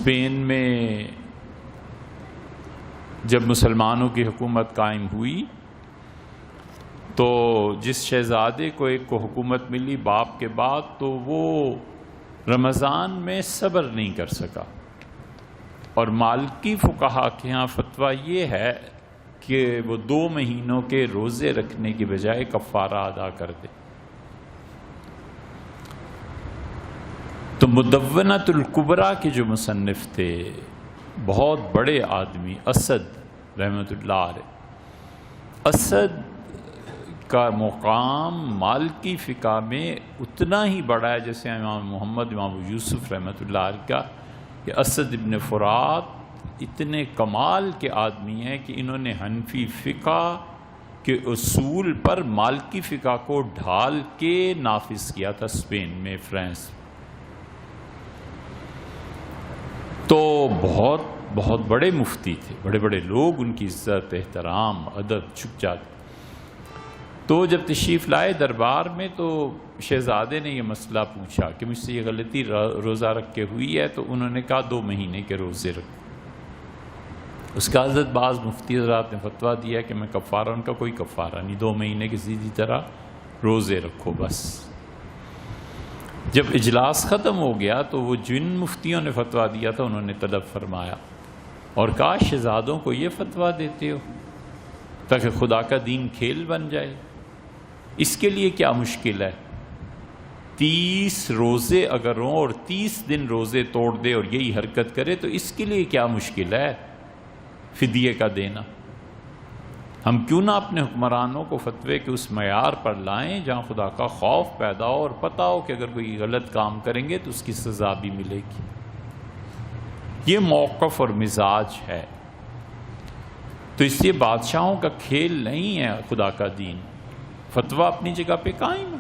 Spain میں جب مسلمانوں کی حکومت قائم ہوئی تو جس شہزادے کو ایک کو حکومت ملی باپ کے بعد، تو وہ رمضان میں صبر نہیں کر سکا، اور مالکی فقہا کے ہاں فتویٰ یہ ہے کہ وہ 2 مہینوں کے روزے رکھنے کی بجائے کفارہ ادا کر دے۔ تو مدونۃ الکبریٰ کے جو مصنف تھے، بہت بڑے آدمی، اسد رحمۃ اللہ علیہ، اسد کا مقام مالکی فقہ میں اتنا ہی بڑا ہے جیسے امام محمد، امام ابو یوسف رحمۃ اللہ علیہ کا، کہ اسد ابن فرات اتنے کمال کے آدمی ہیں کہ انہوں نے حنفی فقہ کے اصول پر مالکی فقہ کو ڈھال کے نافذ کیا تھا اسپین میں، فرانس۔ تو بہت بہت بڑے مفتی تھے، بڑے بڑے لوگ ان کی عزت، احترام، ادب چھپ جاتے۔ تو جب تشریف لائے دربار میں تو شہزادے نے یہ مسئلہ پوچھا کہ مجھ سے یہ غلطی روزہ رکھ کے ہوئی ہے، تو انہوں نے کہا 2 مہینے کے روزے رکھو۔ اس کا حضرت بعض مفتی حضرات نے فتویٰ دیا کہ میں کفارہ، ان کا کوئی کفارہ نہیں، 2 مہینے کی سیدھی طرح روزے رکھو بس۔ جب اجلاس ختم ہو گیا تو وہ جن مفتیوں نے فتویٰ دیا تھا انہوں نے طلب فرمایا اور کہا شہزادوں کو یہ فتویٰ دیتے ہو تاکہ خدا کا دین کھیل بن جائے؟ اس کے لیے کیا مشکل ہے؟ 30 روزے اگر ہوں اور 30 دن روزے توڑ دے اور یہی حرکت کرے تو اس کے لیے کیا مشکل ہے فدیے کا دینا؟ ہم کیوں نہ اپنے حکمرانوں کو فتوے کے اس معیار پر لائیں جہاں خدا کا خوف پیدا ہو اور پتہ ہو کہ اگر کوئی غلط کام کریں گے تو اس کی سزا بھی ملے گی۔ یہ موقف اور مزاج ہے۔ تو اس لیے بادشاہوں کا کھیل نہیں ہے خدا کا دین، فتویٰ اپنی جگہ پہ قائم ہے۔